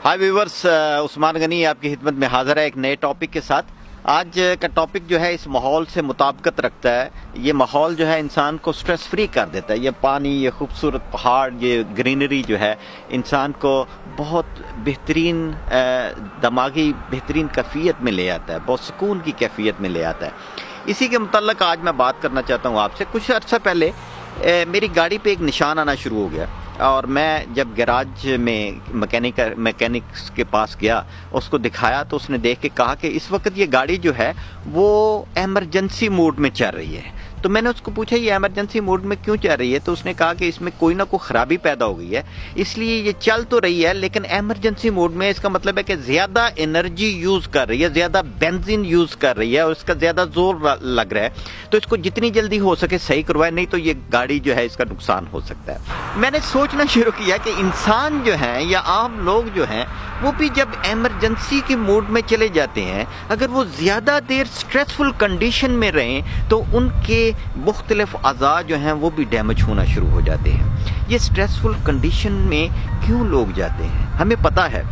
हाय viewers, Usman Ghani आपकी खिदमत में हाजिर है एक नए टॉपिक के साथ। आज का टॉपिक जो है इस माहौल से मुताबिकत रखता है। ये माहौल जो है इंसान को स्ट्रेस फ्री कर देता है। ये पानी, ये खूबसूरत पहाड़, ये ग्रीनरी जो है इंसान को बहुत बेहतरीन दिमागी बेहतरीन कैफियत में ले आता है, बहुत सुकून की कैफियत में ले आता है। इसी के मुतल्लिक़ आज मैं बात करना चाहता हूँ आपसे। कुछ अर्सा पहले मेरी गाड़ी पे एक निशान आना शुरू हो गया और मैं जब गैराज में मैकेनिक्स के पास गया, उसको दिखाया तो उसने देख के कहा कि इस वक्त ये गाड़ी जो है वो एमरजेंसी मोड में चल रही है। तो मैंने उसको पूछा ये एमरजेंसी मोड में क्यों चल रही है, तो उसने कहा कि इसमें कोई ना कोई खराबी पैदा हो गई है, इसलिए ये चल तो रही है लेकिन एमरजेंसी मोड में। इसका मतलब है कि ज्यादा एनर्जी यूज कर रही है, ज्यादा बेंजीन यूज कर रही है और इसका ज्यादा जोर लग रहा है, तो इसको जितनी जल्दी हो सके सही करवाए, नहीं तो ये गाड़ी जो है इसका नुकसान हो सकता है। मैंने सोचना शुरू किया कि इंसान जो है या आम लोग जो हैं वो भी जब एमरजेंसी के मोड में चले जाते हैं, अगर वो ज्यादा देर स्ट्रेसफुल कंडीशन में रहें तो उनके मुख्तलिफ अज़ा जो हैं वो भी डैमेज होना शुरू हो जाते हैं। ये स्ट्रेसफुल कंडीशन में क्यों लोग जाते हैं? हमें पता है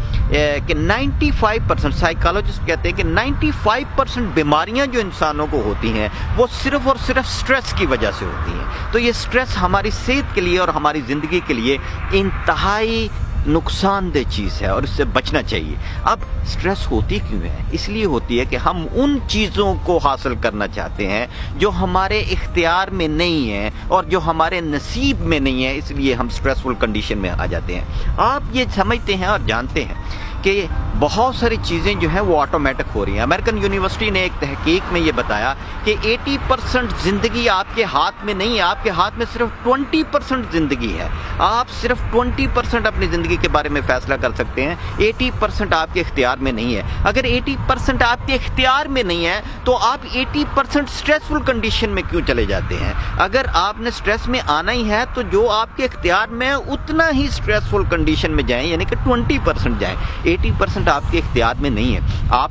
कि 95% साइकोलॉजिस्ट कहते हैं कि 95% बीमारियां जो इंसानों को होती हैं वो सिर्फ और सिर्फ स्ट्रेस की वजह से होती हैं। तो ये स्ट्रेस हमारी सेहत के लिए और हमारी ज़िंदगी के लिए इंतहाई नुकसानदेह चीज़ है और इससे बचना चाहिए। अब स्ट्रेस होती क्यों है? इसलिए होती है कि हम उन चीज़ों को हासिल करना चाहते हैं जो हमारे इख्तियार में नहीं है और जो हमारे नसीब में नहीं है, इसलिए हम स्ट्रेसफुल कंडीशन में आ जाते हैं। आप ये समझते हैं और जानते हैं कि बहुत सारी चीज़ें जो हैं वो ऑटोमेटिक हो रही हैं। अमेरिकन यूनिवर्सिटी ने एक तहकीक में ये बताया कि 80% ज़िंदगी आपके हाथ में नहीं है, आपके हाथ में सिर्फ 20% ज़िंदगी है। आप सिर्फ 20% अपनी ज़िंदगी के बारे में फ़ैसला कर सकते हैं, 80% आपके इख्तियार में नहीं है। अगर 80% आपके इख्तियार में नहीं है तो आप 80% स्ट्रेसफुल कंडीशन में क्यों चले जाते हैं? अगर आपने स्ट्रेस में आना ही है तो जो आपके इख्तियार में है उतना ही स्ट्रेसफुल कंडीशन में जाएं, यानी कि 20% जाएं। 80% आपके इख्तियार में नहीं है, आप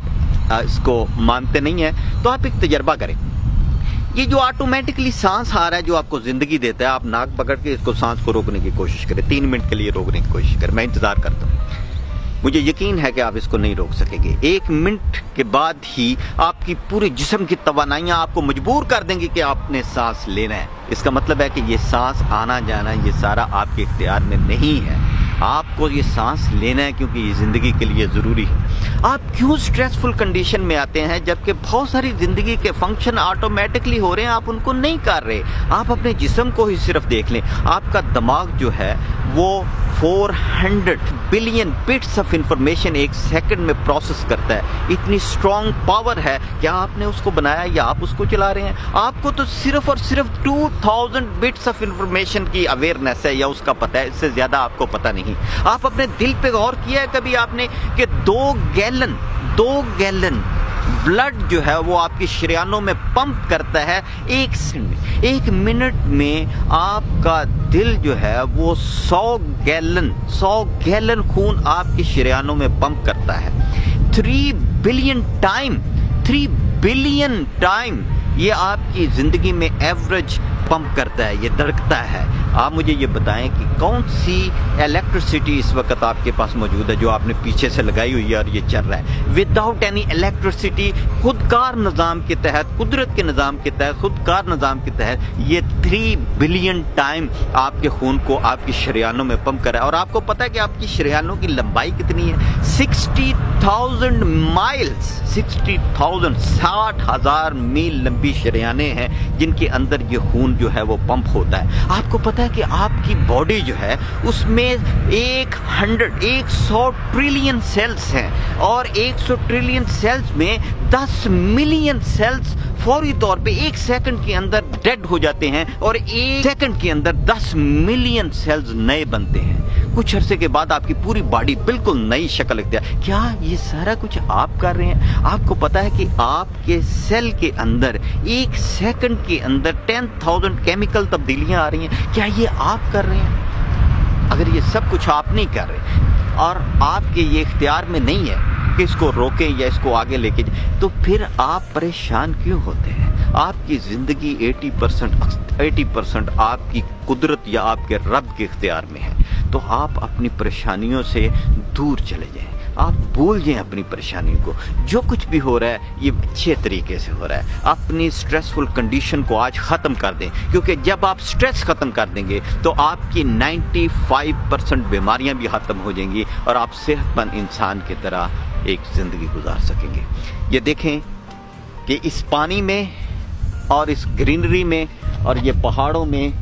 इसको मानते नहीं हैं, तो आप एक तजर्बा करें। ये जो ऑटोमेटिकली सांस आ रहा है जो आपको जिंदगी देता है, आप नाक पकड़ के इसको सांस को रोकने की कोशिश करें, 3 मिनट के लिए रोकने की कोशिश करें। मैं इंतजार करता हूँ, मुझे यकीन है कि आप इसको नहीं रोक सकेंगे। 1 मिनट के बाद ही आपकी पूरे जिस्म की तवानाइयाँ आपको मजबूर कर देंगी कि आपने सांस लेना है। इसका मतलब है कि ये सांस आना जाना ये सारा आपके इख्तियार में नहीं है, आपको ये सांस लेना है क्योंकि ये ज़िंदगी के लिए ज़रूरी है। आप क्यों स्ट्रेसफुल कंडीशन में आते हैं जबकि बहुत सारी ज़िंदगी के फंक्शन ऑटोमेटिकली हो रहे हैं, आप उनको नहीं कर रहे। आप अपने जिस्म को ही सिर्फ देख लें, आपका दिमाग जो है वो 400 बिलियन बिट्स ऑफ इंफॉर्मेशन एक सेकंड में प्रोसेस करता है। इतनी स्ट्रॉन्ग पावर है, क्या आपने उसको बनाया या आप उसको चला रहे हैं? आपको तो सिर्फ और सिर्फ 2000 बिट्स ऑफ इंफॉर्मेशन की अवेयरनेस है या उसका पता है, इससे ज़्यादा आपको पता नहीं। आप अपने दिल पे गौर किया है कभी आपने कि 2 गैलन ब्लड जो है वो आपकी शरीयानों में पंप करता है 1 मिनट में आपका दिल जो है वो 100 गैलन खून आपकी शरीयानों में पंप करता है। 3 बिलियन टाइम ये आपकी ज़िंदगी में एवरेज पंप करता है, ये धड़कता है। आप मुझे ये बताएं कि कौन सी इलेक्ट्रिसिटी इस वक्त आपके पास मौजूद है जो आपने पीछे से लगाई हुई है और ये चल रहा है विदाउट एनी इलेक्ट्रिसिटी, खुदकार निज़ाम के तहत, कुदरत के निज़ाम के तहत, खुदकार निज़ाम के तहत ये 3 बिलियन टाइम आपके खून को आपकी शरीयानों में पंप कर रहा है। और आपको पता है कि आपकी शरीयानों की लंबाई कितनी है? 60,000 माइल्स, 60,000 मील लंबी शरीयानें हैं जिनके अंदर ये खून जो है वो पंप होता है। आपको पता है कि आपकी बॉडी जो है उसमें 100 ट्रिलियन सेल्स हैं और 100 ट्रिलियन सेल्स में 10 मिलियन सेल्स फौरी तौर पे 1 सेकंड के अंदर डेड हो जाते हैं और 1 सेकंड के अंदर 10 मिलियन सेल्स नए बनते हैं। कुछ अरसे के बाद आपकी पूरी बॉडी बिल्कुल नई शक्ल लगती है। क्या ये सारा कुछ आप कर रहे हैं? आपको पता है कि आपके सेल के अंदर 1 सेकंड के अंदर 10,000 केमिकल तब्दीलियां आ रही हैं, क्या ये आप कर रहे हैं? अगर ये सब कुछ आप नहीं कर रहे और आपके ये इख्तियार में नहीं है कि इसको रोकें या इसको आगे लेके जाए, तो फिर आप परेशान क्यों होते हैं? आपकी ज़िंदगी 80% आपकी कुदरत या आपके रब के इख्तियार में है। तो आप अपनी परेशानियों से दूर चले जाएं, आप भूल जाएं अपनी परेशानी को। जो कुछ भी हो रहा है ये अच्छे तरीके से हो रहा है। अपनी स्ट्रेसफुल कंडीशन को आज ख़त्म कर दें, क्योंकि जब आप स्ट्रेस ख़त्म कर देंगे तो आपकी 95% बीमारियां भी ख़त्म हो जाएंगी और आप सेहतमंद इंसान की तरह एक ज़िंदगी गुजार सकेंगे। ये देखें कि इस पानी में और इस ग्रीनरी में और ये पहाड़ों में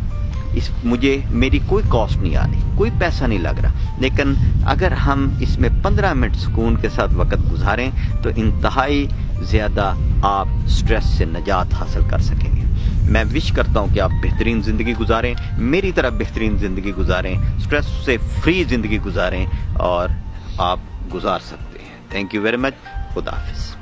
मेरी कोई कॉस्ट नहीं आ रही, कोई पैसा नहीं लग रहा, लेकिन अगर हम इसमें 15 मिनट सुकून के साथ वक्त गुजारें तो इंतहाई ज़्यादा आप स्ट्रेस से निजात हासिल कर सकेंगे। मैं विश करता हूं कि आप बेहतरीन ज़िंदगी गुजारें, मेरी तरह बेहतरीन ज़िंदगी गुजारें, स्ट्रेस से फ्री ज़िंदगी गुजारें और आप गुजार सकते हैं। Thank you very much. खुदा हाफिज़।